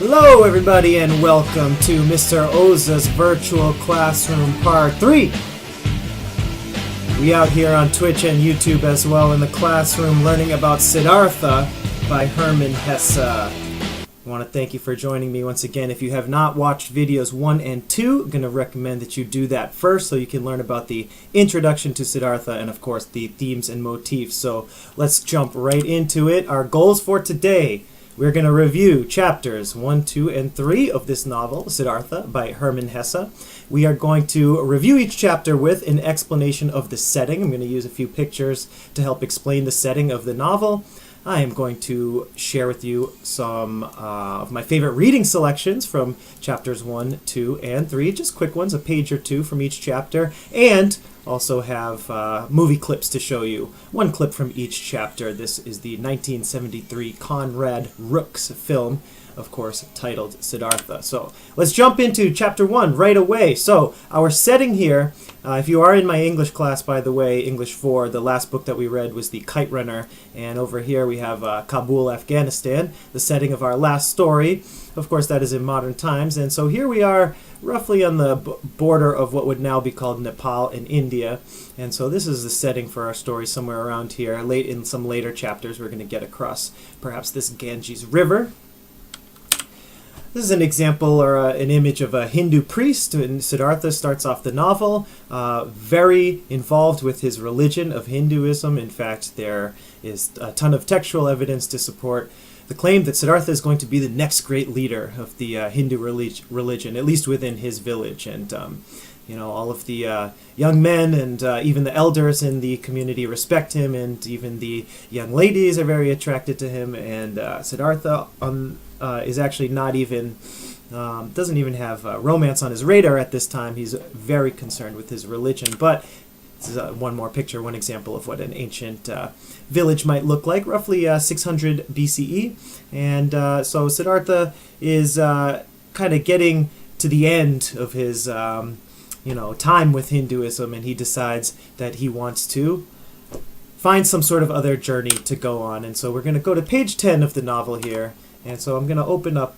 Hello everybody and welcome to Mr. Oza's Virtual Classroom Part 3. We out here on Twitch and YouTube as well in the classroom learning about Siddhartha by Hermann Hesse. I want to thank you for joining me once again. If you have not watched videos 1 and 2, I'm going to recommend that you do that first so you can learn about the introduction to Siddhartha and of course the themes and motifs. So let's jump right into it. Our goals for today. We're going to review chapters 1, 2, and 3 of this novel, Siddhartha, by Hermann Hesse. We are going to review each chapter with an explanation of the setting. I'm going to use a few pictures to help explain the setting of the novel. I am going to share with you some of my favorite reading selections from chapters 1, 2, and 3. Just quick ones, a page or two from each chapter. And also have movie clips to show you. One clip from each chapter. This is the 1973 Conrad Rooks film, of course, titled Siddhartha. So let's jump into chapter 1 right away. So our setting here, if you are in my English class, by the way, English 4, the last book that we read was The Kite Runner. And over here we have Kabul, Afghanistan, the setting of our last story. Of course, that is in modern times. And so here we are roughly on the border of what would now be called Nepal and India. And so this is the setting for our story somewhere around here. Late in some later chapters, we're going to get across perhaps this Ganges River. This is an example or an image of a Hindu priest. And Siddhartha starts off the novel very involved with his religion of Hinduism. In fact, there is a ton of textual evidence to support the claim that Siddhartha is going to be the next great leader of the Hindu religion, at least within his village. And, all of the young men and even the elders in the community respect him, and even the young ladies are very attracted to him. And Siddhartha is actually not even, doesn't even have romance on his radar at this time. He's very concerned with his religion. But this is one more picture, one example of what an ancient village might look like, roughly 600 BCE. And so Siddhartha is kind of getting to the end of his, time with Hinduism, and he decides that he wants to find some sort of other journey to go on. And so we're going to go to page 10 of the novel here. And so I'm going to open up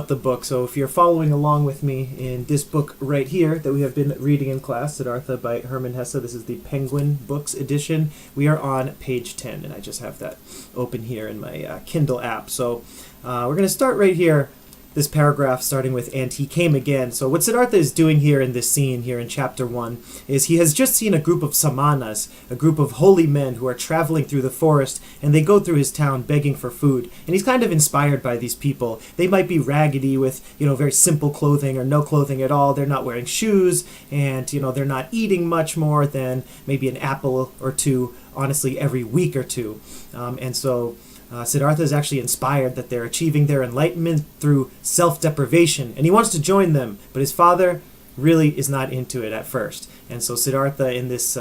the book. So if you're following along with me in this book right here that we have been reading in class, Siddhartha by Hermann Hesse, this is the Penguin Books edition. We are on page 10, and I just have that open here in my Kindle app. So we're going to start right here, this paragraph starting with, "And he came again." So what Siddhartha is doing here in this scene here in chapter 1 is he has just seen a group of samanas, a group of holy men who are traveling through the forest, and they go through his town begging for food. And he's kind of inspired by these people. They might be raggedy with, very simple clothing or no clothing at all. They're not wearing shoes, and, they're not eating much more than maybe an apple or two, honestly, every week or two. Siddhartha is actually inspired that they're achieving their enlightenment through self-deprivation, and he wants to join them, but his father really is not into it at first. And so Siddhartha, in this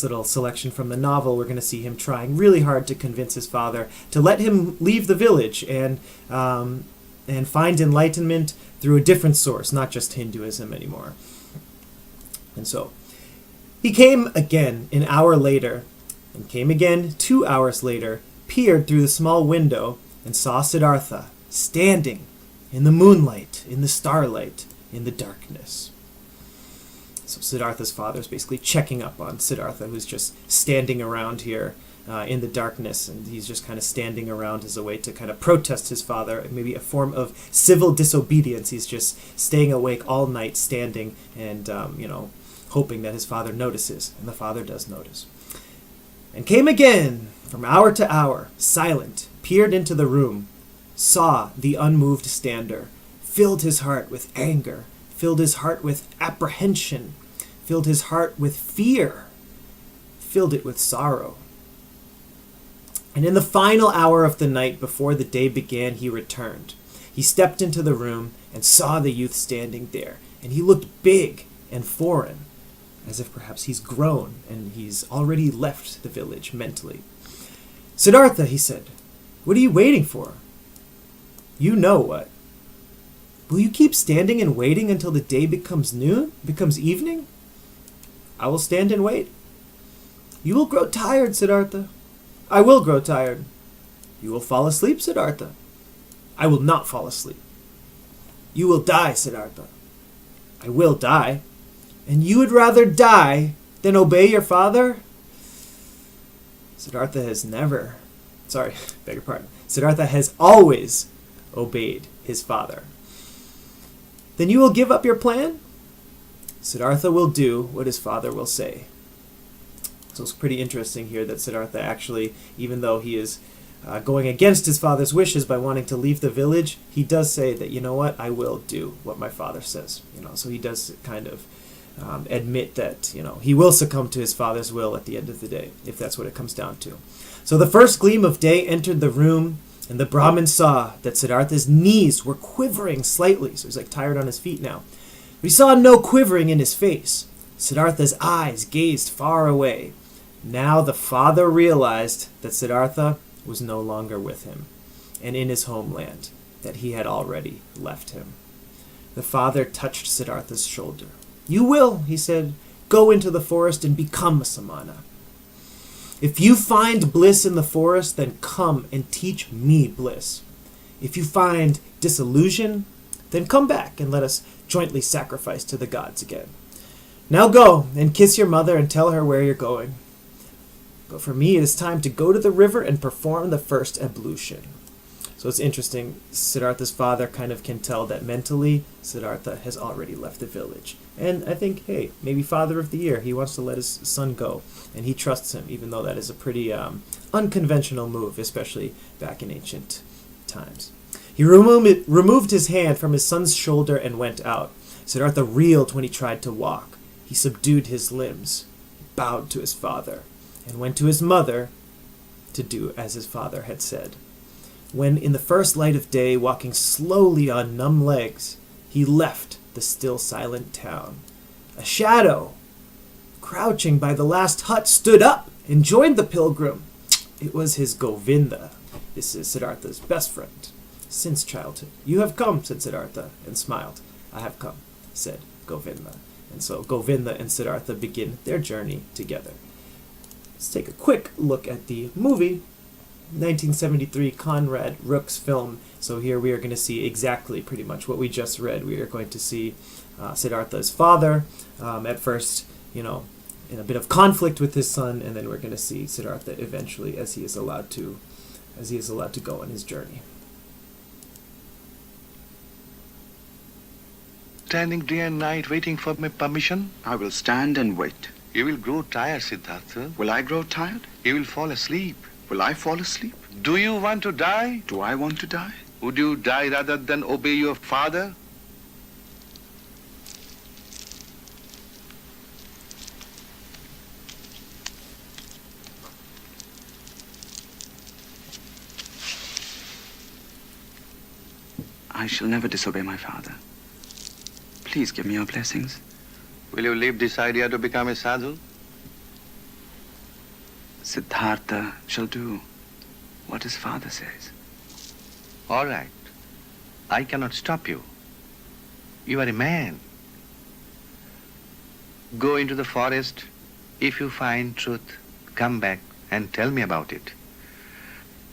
little selection from the novel, we're going to see him trying really hard to convince his father to let him leave the village and find enlightenment through a different source, not just Hinduism anymore. And so he came again an hour later, and came again 2 hours later, peered through the small window, and saw Siddhartha standing in the moonlight, in the starlight, in the darkness. So Siddhartha's father is basically checking up on Siddhartha, who's just standing around here in the darkness, and he's just kind of standing around as a way to kind of protest his father, maybe a form of civil disobedience. He's just staying awake all night, standing and, hoping that his father notices, and the father does notice. "And came again from hour to hour, silent, peered into the room, saw the unmoved stander, filled his heart with anger, filled his heart with apprehension, filled his heart with fear, filled it with sorrow. And in the final hour of the night before the day began, he returned. He stepped into the room and saw the youth standing there, and he looked big and foreign, as if perhaps he's grown and he's already left the village mentally. 'Siddhartha,' he said, 'what are you waiting for?' 'You know what.' 'Will you keep standing and waiting until the day becomes evening?' 'I will stand and wait.' 'You will grow tired, Siddhartha.' 'I will grow tired.' 'You will fall asleep, Siddhartha.' I will not fall asleep. You will die, Siddhartha. I will die. And you would rather die than obey your father? Siddhartha has Siddhartha has always obeyed his father. Then you will give up your plan? Siddhartha will do what his father will say. So it's pretty interesting here that Siddhartha actually, even though he is going against his father's wishes by wanting to leave the village, he does say that, you know what, I will do what my father says. So he does kind of admit that, he will succumb to his father's will at the end of the day, if that's what it comes down to. So the first gleam of day entered the room, and the Brahmin saw that Siddhartha's knees were quivering slightly. So he's like tired on his feet now. But he saw no quivering in his face. Siddhartha's eyes gazed far away. Now the father realized that Siddhartha was no longer with him, and in his homeland, that he had already left him. The father touched Siddhartha's shoulder. You will, he said, go into the forest and become a samana. If you find bliss in the forest, then come and teach me bliss. If you find disillusion, then come back and let us jointly sacrifice to the gods again. Now go and kiss your mother and tell her where you're going. But for me, it is time to go to the river and perform the first ablution. So it's interesting, Siddhartha's father kind of can tell that mentally Siddhartha has already left the village. And I think, hey, maybe Father of the Year, he wants to let his son go. And he trusts him, even though that is a pretty unconventional move, especially back in ancient times. He removed his hand from his son's shoulder and went out. Siddhartha reeled when he tried to walk. He subdued his limbs, bowed to his father, and went to his mother to do as his father had said. When, in the first light of day, walking slowly on numb legs, he left the still silent town. A shadow, crouching by the last hut, stood up and joined the pilgrim. It was his Govinda. This is Siddhartha's best friend since childhood. You have come, said Siddhartha, and smiled. I have come, said Govinda. And so Govinda and Siddhartha begin their journey together. Let's take a quick look at the movie, 1973 Conrad Rook's film. So here we are going to see exactly pretty much what we just read. We are going to see Siddhartha's father at first, in a bit of conflict with his son, and then we're going to see Siddhartha eventually as he is allowed to go on his journey. Standing day and night waiting for my permission? I will stand and wait. You will grow tired, Siddhartha. Will I grow tired? You will fall asleep. Will I fall asleep? Do you want to die? Do I want to die? Would you die rather than obey your father? I shall never disobey my father. Please give me your blessings. Will you leave this idea to become a sadhu? Siddhartha shall do what his father says. All right. I cannot stop you. You are a man. Go into the forest. If you find truth, come back and tell me about it.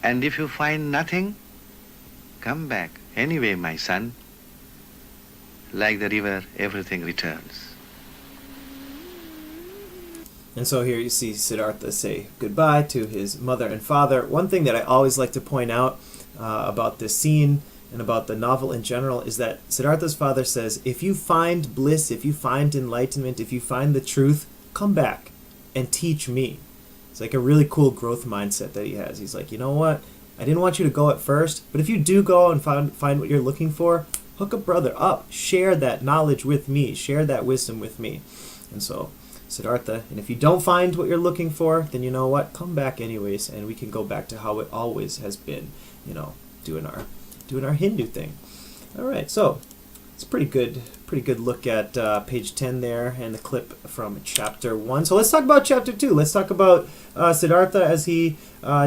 And if you find nothing, come back anyway, my son. Like the river, everything returns. And so here you see Siddhartha say goodbye to his mother and father. One thing that I always like to point out about this scene and about the novel in general is that Siddhartha's father says, if you find bliss, if you find enlightenment, if you find the truth, come back and teach me. It's like a really cool growth mindset that he has. He's like, you know what? I didn't want you to go at first, but if you do go and find what you're looking for, hook a brother up. Share that knowledge with me. Share that wisdom with me. And so Siddhartha, and if you don't find what you're looking for, then you know what? Come back anyways, and we can go back to how it always has been, doing our Hindu thing. All right, so it's a pretty good look at page 10 there and the clip from chapter 1. So let's talk about chapter 2. Let's talk about Siddhartha as he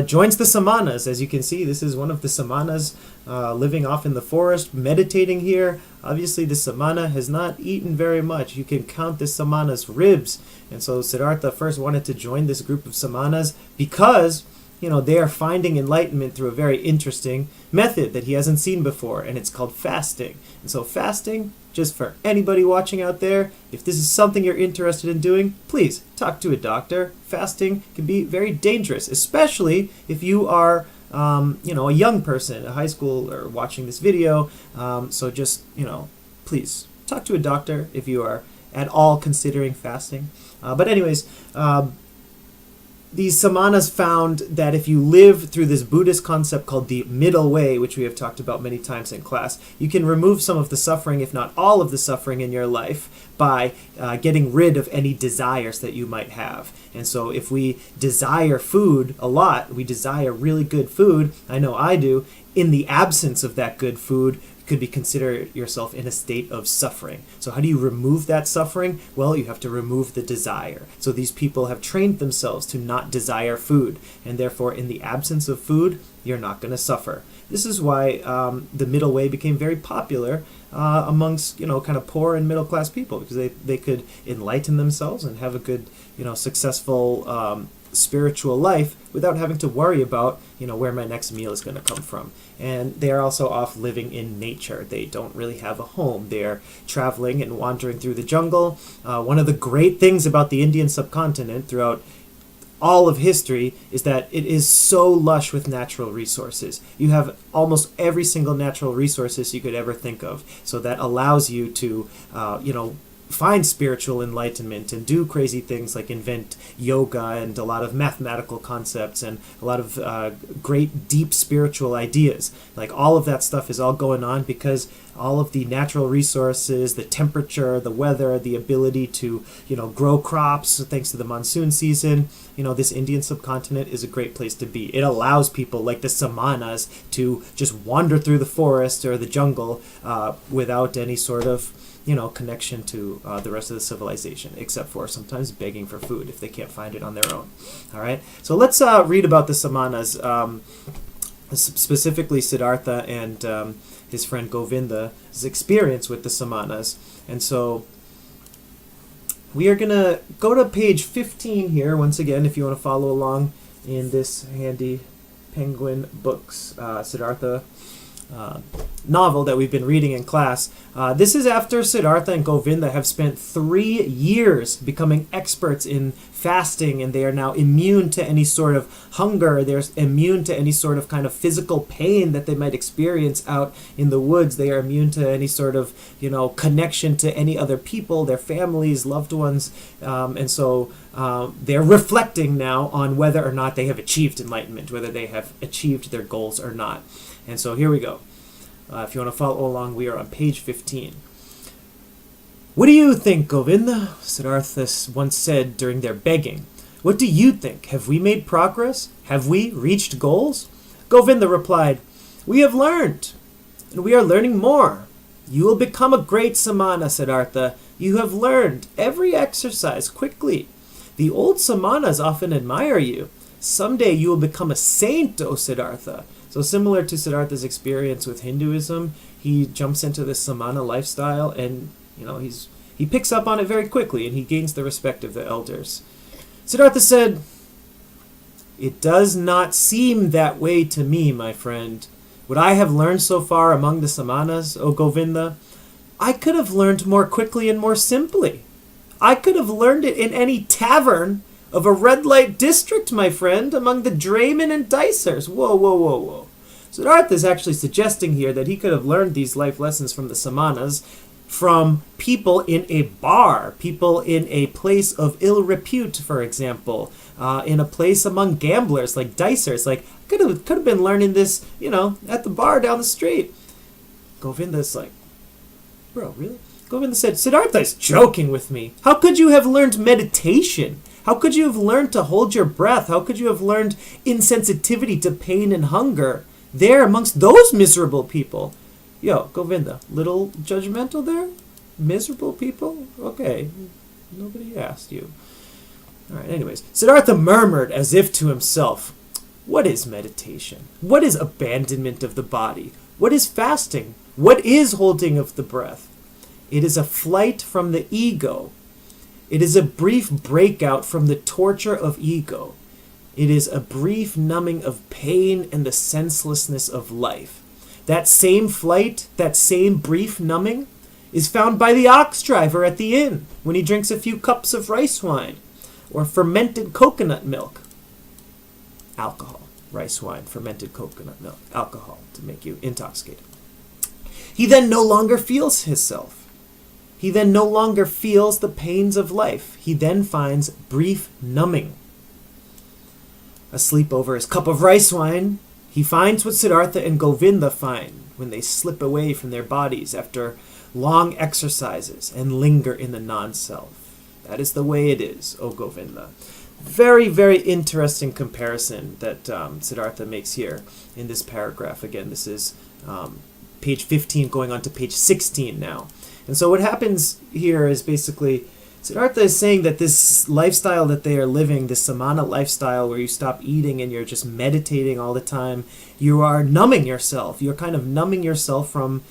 joins the samanas. As you can see, this is one of the samanas living off in the forest, meditating here. Obviously, the samana has not eaten very much. You can count this samana's ribs. And so Siddhartha first wanted to join this group of samanas because they are finding enlightenment through a very interesting method that he hasn't seen before, and it's called fasting. And so fasting, just for anybody watching out there, if this is something you're interested in doing, please talk to a doctor. Fasting can be very dangerous, especially if you are a young person, a high schooler watching this video. So just, please talk to a doctor if you are at all considering fasting. But anyways, these samanas found that if you live through this Buddhist concept called the middle way, which we have talked about many times in class, you can remove some of the suffering, if not all of the suffering in your life, by getting rid of any desires that you might have. And so if we desire food a lot, we desire really good food, I know I do, in the absence of that good food, could be consider yourself in a state of suffering. So how do you remove that suffering? Well, you have to remove the desire. So these people have trained themselves to not desire food, and therefore in the absence of food, you're not going to suffer. This is why the middle way became very popular amongst kind of poor and middle class people, because they could enlighten themselves and have a good successful spiritual life without having to worry about where my next meal is going to come from. And they are also off living in nature. They don't really have a home. They're traveling and wandering through the jungle. One of the great things about the Indian subcontinent throughout all of history is that it is so lush with natural resources. You have almost every single natural resources you could ever think of. So that allows you to find spiritual enlightenment and do crazy things like invent yoga and a lot of mathematical concepts and a lot of great deep spiritual ideas. Like all of that stuff is all going on because all of the natural resources, the temperature, the weather, the ability to grow crops thanks to the monsoon season, this Indian subcontinent is a great place to be. It allows people like the samanas to just wander through the forest or the jungle without any sort of connection to the rest of the civilization, except for sometimes begging for food if they can't find it on their own. All right, so let's read about the samanas, specifically Siddhartha and his friend Govinda's experience with the samanas. And so we are going to go to page 15 here, once again, if you want to follow along in this handy Penguin Books Siddhartha novel that we've been reading in class. This is after Siddhartha and Govinda have spent 3 years becoming experts in fasting, and they are now immune to any sort of hunger. They're immune to any sort of kind of physical pain that they might experience out in the woods. They are immune to any sort of connection to any other people, their families, loved ones, and so they're reflecting now on whether or not they have achieved enlightenment, whether they have achieved their goals or not. And so here we go. If you want to follow along, we are on page 15. What do you think, Govinda? Siddhartha once said during their begging. What do you think? Have we made progress? Have we reached goals? Govinda replied, We have learned, and we are learning more. You will become a great samana, Siddhartha. You have learned every exercise quickly. The old samanas often admire you. Someday you will become a saint, O Siddhartha. So similar to Siddhartha's experience with Hinduism, he jumps into this samana lifestyle, and he picks up on it very quickly, and he gains the respect of the elders. Siddhartha said, It does not seem that way to me, my friend. What I have learned so far among the samanas, O Govinda, I could have learned more quickly and more simply. I could have learned it in any tavern of a red light district, my friend, among the draymen and dicers. Whoa. Siddhartha is actually suggesting here that he could have learned these life lessons from the samanas from people in a bar, people in a place of ill repute, for example, in a place among gamblers like dicers. Like, could have been learning this, at the bar down the street. Govinda's like, bro, really? Govinda said, Siddhartha is joking with me. How could you have learned meditation? How could you have learned to hold your breath? How could you have learned insensitivity to pain and hunger there amongst those miserable people? Yo, Govinda, little judgmental there? Miserable people? Okay, nobody asked you. All right, anyways. Siddhartha murmured as if to himself, What is meditation? What is abandonment of the body? What is fasting? What is holding of the breath? It is a flight from the ego. It is a brief breakout from the torture of ego. It is a brief numbing of pain and the senselessness of life. That same flight, that same brief numbing, is found by the ox driver at the inn when he drinks a few cups of rice wine or fermented coconut milk. Alcohol, rice wine, fermented coconut milk, alcohol to make you intoxicated. He then no longer feels himself. He then no longer feels the pains of life. He then finds brief numbing. Asleep over his cup of rice wine, he finds what Siddhartha and Govinda find when they slip away from their bodies after long exercises and linger in the non-self. That is the way it is, O Govinda. Very, very interesting comparison that Siddhartha makes here in this paragraph. Again, this is page 15 going on to page 16 now. And so what happens here is basically Siddhartha is saying that this lifestyle that they are living, this samana lifestyle where you stop eating and you're just meditating all the time, you are numbing yourself. You're kind of numbing yourself from,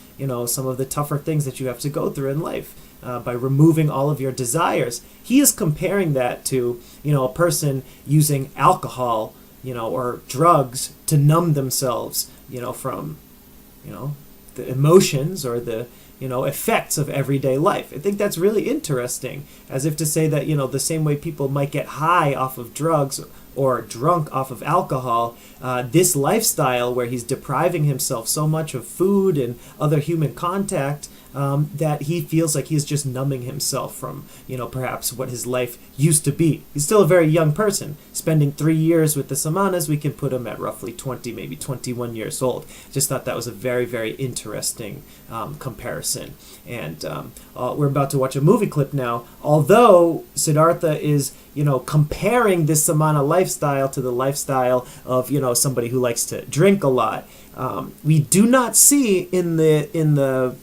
some of the tougher things that you have to go through in life by removing all of your desires. He is comparing that to, a person using alcohol, or drugs to numb themselves, from, the emotions or the effects of everyday life. I think that's really interesting, as if to say that, the same way people might get high off of drugs or drunk off of alcohol, this lifestyle where he's depriving himself so much of food and other human contact, that he feels like he's just numbing himself from, perhaps what his life used to be. He's still a very young person. Spending 3 years with the Samanas, we can put him at roughly 20, maybe 21 years old. Just thought that was a very, very interesting comparison. And we're about to watch a movie clip now. Although Siddhartha is, comparing this Samana lifestyle to the lifestyle of, somebody who likes to drink a lot, we do not see in the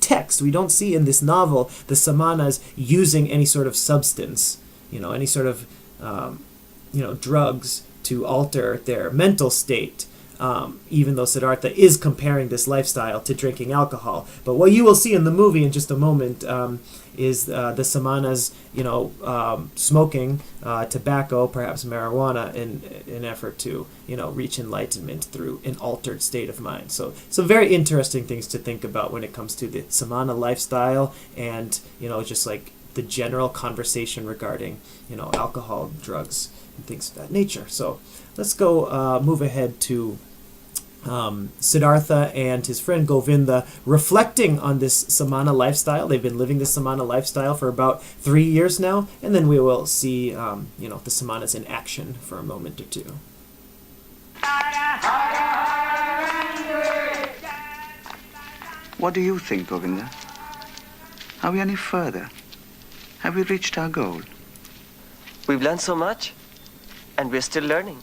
text, we don't see in this novel the Samanas using any sort of substance, any sort of, drugs to alter their mental state, even though Siddhartha is comparing this lifestyle to drinking alcohol. But what you will see in the movie in just a moment is the Samanas, smoking tobacco, perhaps marijuana, in an effort to, reach enlightenment through an altered state of mind. So some very interesting things to think about when it comes to the Samana lifestyle and, just like the general conversation regarding, alcohol, drugs, and things of that nature. So let's go move ahead to Siddhartha and his friend Govinda reflecting on this Samana lifestyle. They've been living this Samana lifestyle for about 3 years now, and then we will see, the Samanas in action for a moment or two. What do you think, Govinda? Are we any further? Have we reached our goal? We've learned so much, and we're still learning.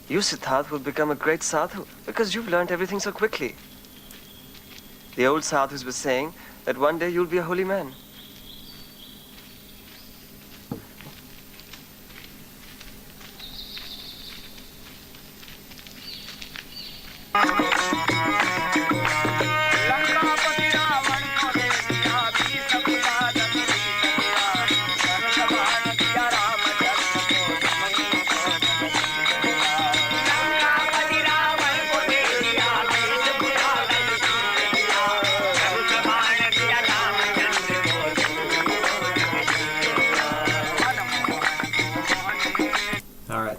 You, Siddhartha, will become a great sadhu because you've learned everything so quickly. The old sadhus were saying that one day you'll be a holy man.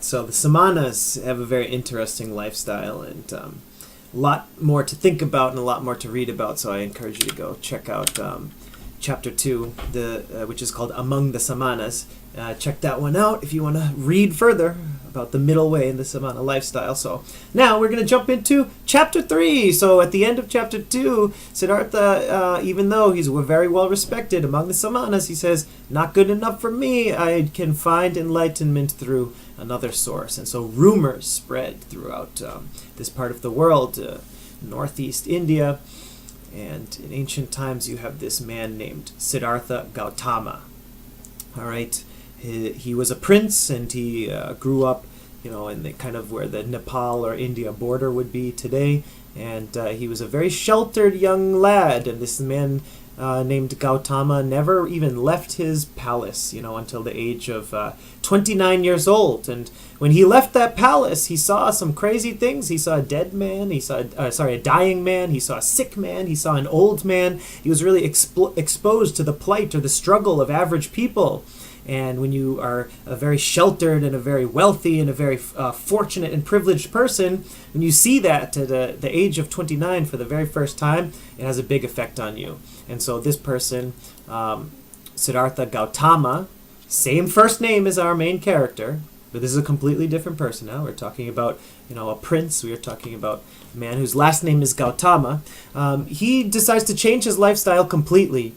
So the Samanas have a very interesting lifestyle and a lot more to think about and a lot more to read about. So I encourage you to go check out chapter 2, which is called Among the Samanas. Check that one out if you want to read further about the middle way in the Samana lifestyle. So now we're going to jump into chapter 3. So at the end of chapter 2, Siddhartha, even though he's very well respected among the Samanas, he says, not good enough for me. I can find enlightenment through another source. And so rumors spread throughout this part of the world, northeast India. And in ancient times, you have this man named Siddhartha Gautama. All right. He was a prince, and he grew up, in the kind of where the Nepal or India border would be today. And he was a very sheltered young lad. And this man named Gautama never even left his palace, until the age of 29 years old. And when he left that palace, he saw some crazy things. He saw a dead man. He saw, a dying man. He saw a sick man. He saw an old man. He was really exposed to the plight or the struggle of average people. And when you are a very sheltered and a very wealthy and a very fortunate and privileged person, when you see that at the age of 29 for the very first time, it has a big effect on you. And so this person, Siddhartha Gautama, same first name as our main character, but this is a completely different person now. We're talking about, a prince. We are talking about a man whose last name is Gautama. He decides to change his lifestyle completely.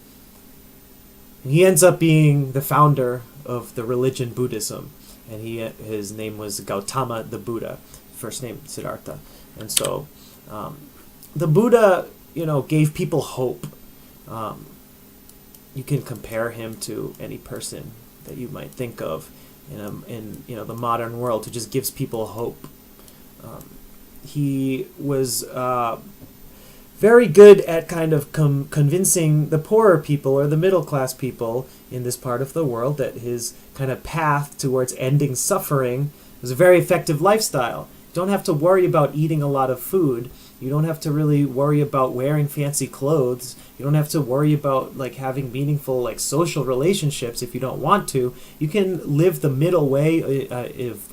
He ends up being the founder of the religion Buddhism, and his name was Gautama the Buddha, first name Siddhartha. And so the Buddha, gave people hope. You can compare him to any person that you might think of in the modern world who just gives people hope. He was very good at kind of convincing the poorer people or the middle class people in this part of the world that his kind of path towards ending suffering was a very effective lifestyle. You don't have to worry about eating a lot of food. You don't have to really worry about wearing fancy clothes. You don't have to worry about having meaningful social relationships if you don't want to. You can live the middle way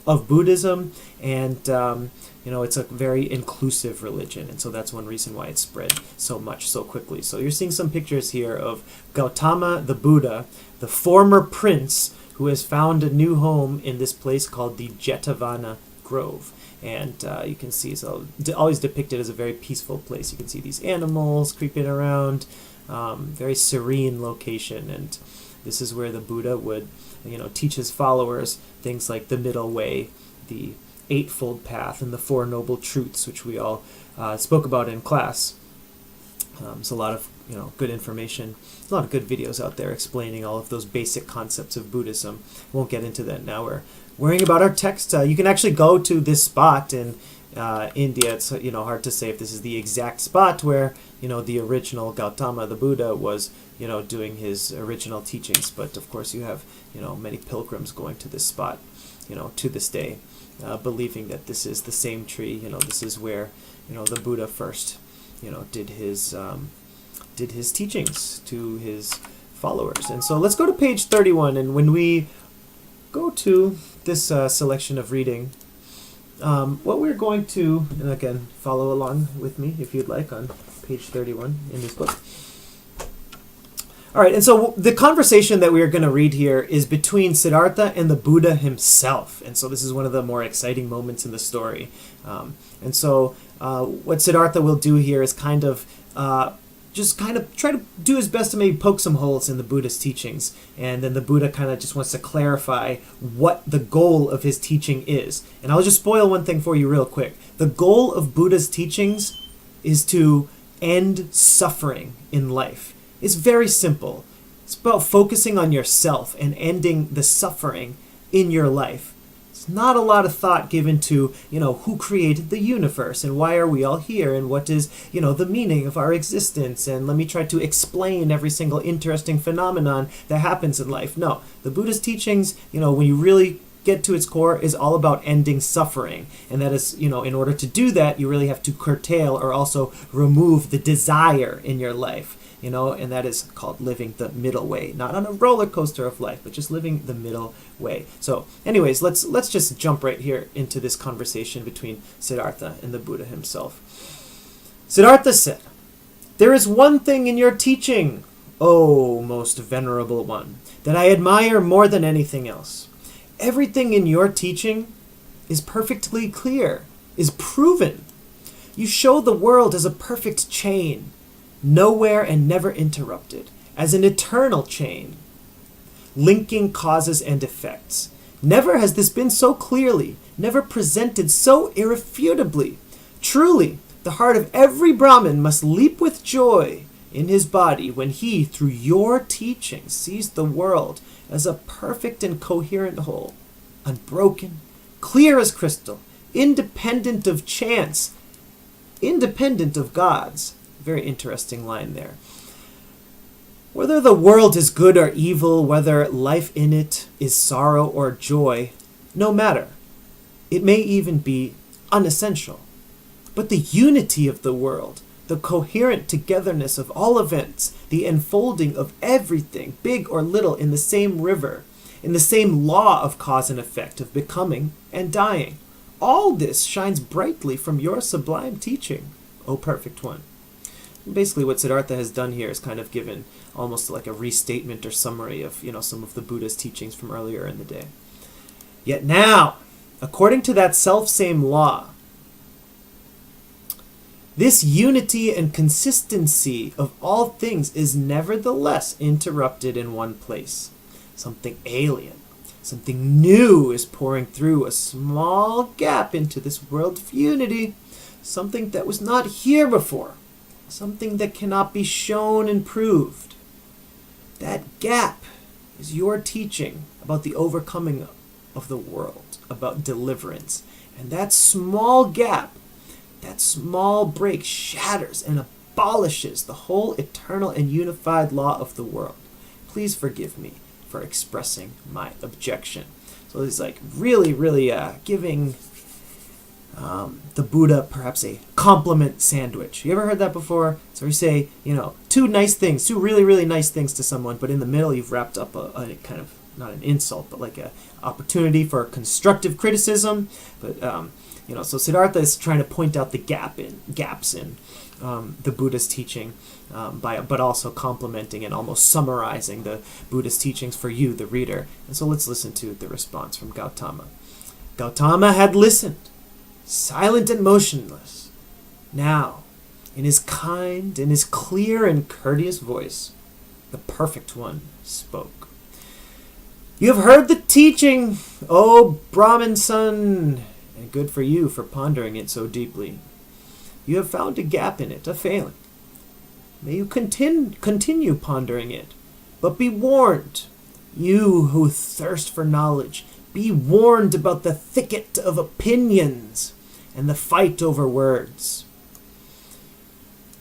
of Buddhism, and it's a very inclusive religion, and so that's one reason why it spread so much so quickly. So you're seeing some pictures here of Gautama the Buddha, the former prince who has found a new home in this place called the Jetavana Grove. And you can see it's always depicted as a very peaceful place. You can see these animals creeping around, very serene location. And this is where the Buddha would, teach his followers things like the middle way, the Eightfold Path, and the Four Noble Truths, which we all spoke about in class. There's a lot of good information. There's a lot of good videos out there explaining all of those basic concepts of Buddhism. Won't get into that now. We're worrying about our text. You can actually go to this spot in India. It's hard to say if this is the exact spot where the original Gautama the Buddha was doing his original teachings. But of course you have many pilgrims going to this spot to this day, believing that this is the same tree. This is where the Buddha first did his teachings to his followers. And so let's go to page 31, and when we go to this selection of reading, what we're going to, and again, follow along with me if you'd like on page 31 in this book. All right, and so the conversation that we are going to read here is between Siddhartha and the Buddha himself. And so this is one of the more exciting moments in the story. And so what Siddhartha will do here is kind of try to do his best to maybe poke some holes in the Buddha's teachings. And then the Buddha kind of just wants to clarify what the goal of his teaching is. And I'll just spoil one thing for you real quick. The goal of Buddha's teachings is to end suffering in life. It's very simple. It's about focusing on yourself and ending the suffering in your life. It's not a lot of thought given to, who created the universe and why are we all here and what is, the meaning of our existence, and let me try to explain every single interesting phenomenon that happens in life. No, the Buddha's teachings, when you really get to its core, is all about ending suffering. And that is, in order to do that, you really have to curtail or also remove the desire in your life. And that is called living the middle way, not on a roller coaster of life, but just living the middle way. So anyways, let's just jump right here into this conversation between Siddhartha and the Buddha himself. Siddhartha said, "There is one thing in your teaching, O most venerable one, that I admire more than anything else. Everything in your teaching is perfectly clear, is proven. You show the world as a perfect chain, nowhere and never interrupted, as an eternal chain, linking causes and effects. Never has this been so clearly, never presented so irrefutably. Truly, the heart of every Brahmin must leap with joy in his body when he, through your teaching, sees the world as a perfect and coherent whole, unbroken, clear as crystal, independent of chance, independent of gods." Very interesting line there. Whether the world is good or evil, whether life in it is sorrow or joy, no matter. It may even be unessential. But the unity of the world, the coherent togetherness of all events, the enfolding of everything, big or little, in the same river, in the same law of cause and effect, of becoming and dying, all this shines brightly from your sublime teaching, O Perfect One. Basically what Siddhartha has done here is kind of given almost like a restatement or summary of, some of the Buddha's teachings from earlier in the day. Yet now, according to that self-same law, this unity and consistency of all things is nevertheless interrupted in one place. Something alien, something new is pouring through a small gap into this world of unity, something that was not here before, something that cannot be shown and proved. That gap is your teaching about the overcoming of the world, about deliverance. And that small gap, that small break shatters and abolishes the whole eternal and unified law of the world. Please forgive me for expressing my objection. So it's like really, really giving the Buddha perhaps a compliment sandwich. You ever heard that before? So we say, two really, really nice things to someone, but in the middle you've wrapped up a kind of, not an insult, but like a opportunity for constructive criticism. But so Siddhartha is trying to point out the gaps in the Buddha's teaching, but also complimenting and almost summarizing the Buddha's teachings for you, the reader. And so let's listen to the response from Gautama. Gautama had listened, silent and motionless. Now, in his kind, in his clear and courteous voice, the Perfect One spoke. You have heard the teaching, O Brahmin son, and good for you for pondering it so deeply. You have found a gap in it, a failing. May you continue pondering it, but be warned, you who thirst for knowledge, be warned about the thicket of opinions and the fight over words.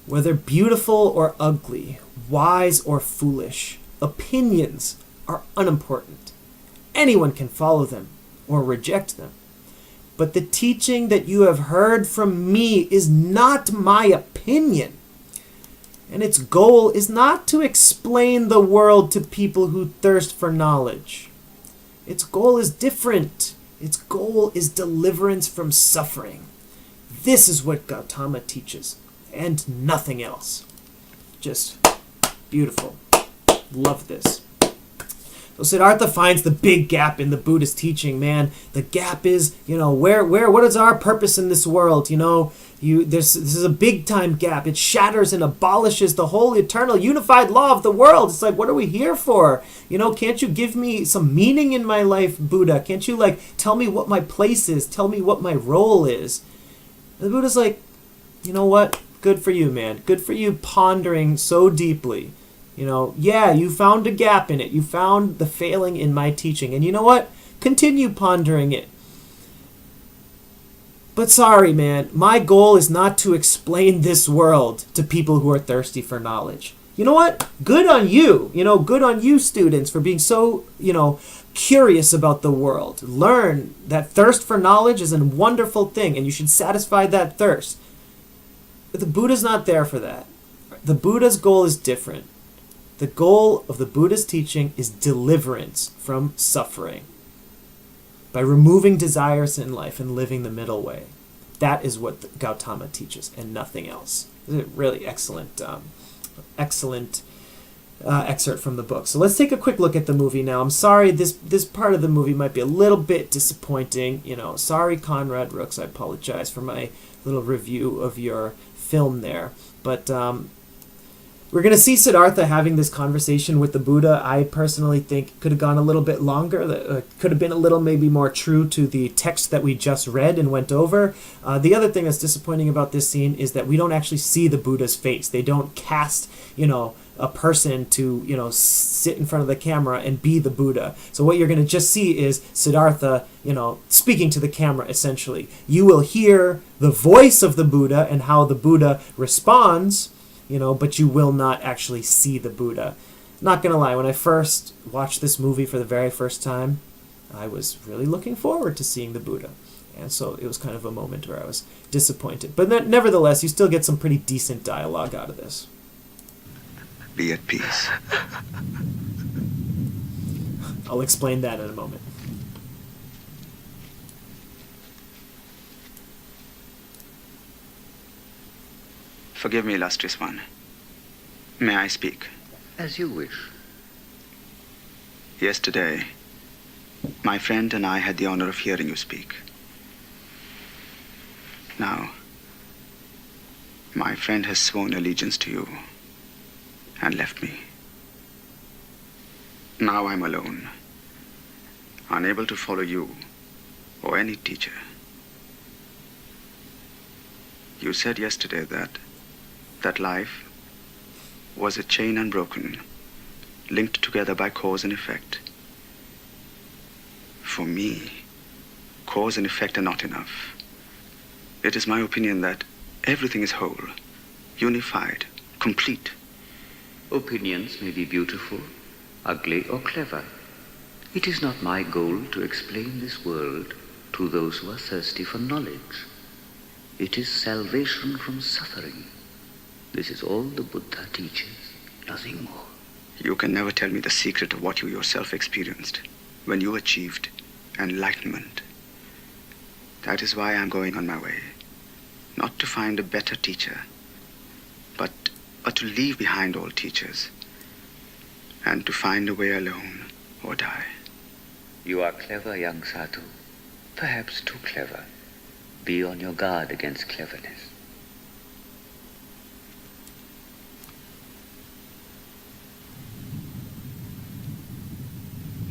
Whether beautiful or ugly, wise or foolish, opinions are unimportant. Anyone can follow them or reject them. But the teaching that you have heard from me is not my opinion. And its goal is not to explain the world to people who thirst for knowledge. Its goal is different. Its goal is deliverance from suffering. This is what Gautama teaches, and nothing else. Just beautiful. Love this. So Siddhartha finds the big gap in the Buddhist teaching, man. The gap is, what is our purpose in this world? This is a big time gap. It shatters and abolishes the whole eternal unified law of the world. It's like, what are we here for? Can't you give me some meaning in my life, Buddha? Can't you tell me what my place is? Tell me what my role is? And the Buddha's like, you know what? Good for you, man. Good for you pondering so deeply. You found a gap in it. You found the failing in my teaching. And you know what? Continue pondering it. But sorry, man, my goal is not to explain this world to people who are thirsty for knowledge. You know what? Good on you. Good on you, students, for being so, curious about the world. Learn that thirst for knowledge is a wonderful thing, and you should satisfy that thirst. But the Buddha's not there for that. The Buddha's goal is different. The goal of the Buddha's teaching is deliverance from suffering by removing desires in life and living the middle way. That is what Gautama teaches and nothing else. It's a really excellent excerpt from the book. So let's take a quick look at the movie now. I'm sorry, this part of the movie might be a little bit disappointing. Sorry, Conrad Rooks. I apologize for my little review of your film there. But we're going to see Siddhartha having this conversation with the Buddha. I personally think could have gone a little bit longer. Could have been a little maybe more true to the text that we just read and went over. The other thing that's disappointing about this scene is that we don't actually see the Buddha's face. They don't cast, a person to, sit in front of the camera and be the Buddha. So what you're going to just see is Siddhartha, speaking to the camera, essentially. You will hear the voice of the Buddha and how the Buddha responds, but you will not actually see the Buddha. not gonna lie, when I first watched this movie for the very first time, I was really looking forward to seeing the Buddha. And so it was kind of a moment where I was disappointed. But nevertheless, you still get some pretty decent dialogue out of this. Be at peace. I'll explain that in a moment. Forgive me, illustrious one. May I speak? As you wish. Yesterday, my friend and I had the honor of hearing you speak. Now, my friend has sworn allegiance to you and left me. Now I'm alone, unable to follow you or any teacher. You said yesterday that life was a chain unbroken, linked together by cause and effect. For me, cause and effect are not enough. It is my opinion that everything is whole, unified, complete. Opinions may be beautiful, ugly, or clever. It is not my goal to explain this world to those who are thirsty for knowledge. It is salvation from suffering. This is all the Buddha teaches, nothing more. You can never tell me the secret of what you yourself experienced when you achieved enlightenment. That is why I'm going on my way. Not to find a better teacher, but to leave behind all teachers and to find a way alone or die. You are clever, young Sadhu. Perhaps too clever. Be on your guard against cleverness.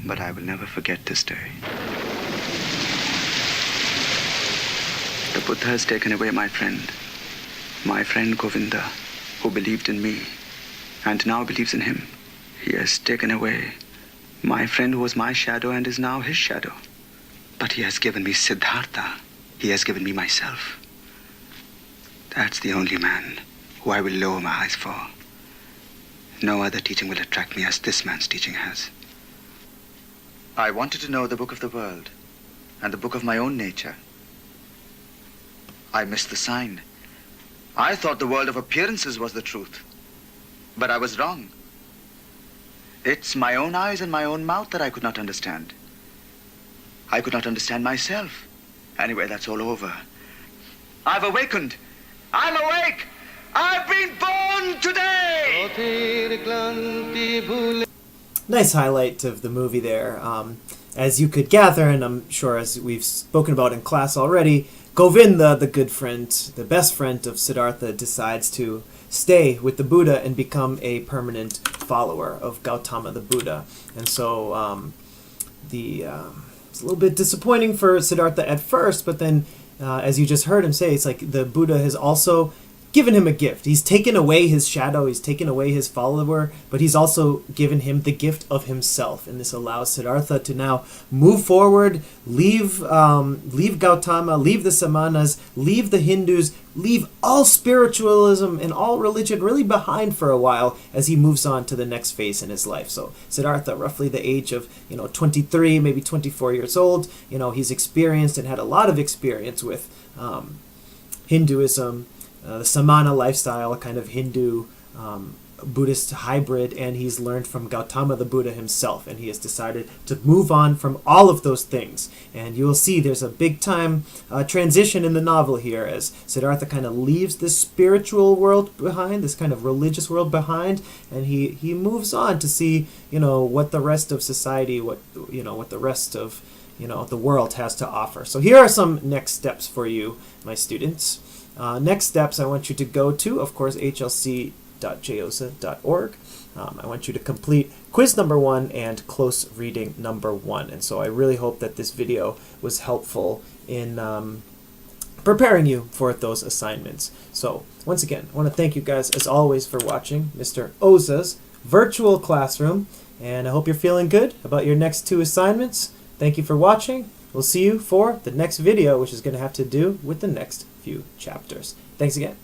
But I will never forget this day. The Buddha has taken away my friend Govinda, who believed in me and now believes in him. He has taken away my friend who was my shadow and is now his shadow. But he has given me Siddhartha. He has given me myself. That's the only man who I will lower my eyes for. No other teaching will attract me as this man's teaching has. I wanted to know the book of the world and the book of my own nature. I missed the sign. I thought the world of appearances was the truth. But I was wrong. It's my own eyes and my own mouth that I could not understand. I could not understand myself. Anyway, that's all over. I've awakened. I'm awake. I've been born today! Nice highlight of the movie there. As you could gather, and I'm sure as we've spoken about in class already, Govinda, the good friend, the best friend of Siddhartha, decides to stay with the Buddha and become a permanent follower of Gautama the Buddha. And so it's a little bit disappointing for Siddhartha at first, but then as you just heard him say, it's like the Buddha has also given him a gift. He's taken away his shadow, he's taken away his follower, but he's also given him the gift of himself. And this allows Siddhartha to now move forward, leave Gautama, leave the Samanas, leave the Hindus, leave all spiritualism and all religion really behind for a while as he moves on to the next phase in his life. So Siddhartha, roughly the age of 23, maybe 24 years old, he's experienced and had a lot of experience with Hinduism, the Samana lifestyle, a kind of Hindu Buddhist hybrid, and he's learned from Gautama the Buddha himself, and he has decided to move on from all of those things. And you will see there's a big time transition in the novel here as Siddhartha kind of leaves this spiritual world behind, this kind of religious world behind, and he moves on to see what the rest of society, what the rest of the world has to offer. So here are some next steps for you, my students. Next steps, I want you to go to, of course, hlc.josa.org. I want you to complete quiz number 1 and close reading number 1. And so I really hope that this video was helpful in preparing you for those assignments. So once again, I want to thank you guys, as always, for watching Mr. Oza's virtual classroom. And I hope you're feeling good about your next 2 assignments. Thank you for watching. We'll see you for the next video, which is going to have to do with the next few chapters. Thanks again.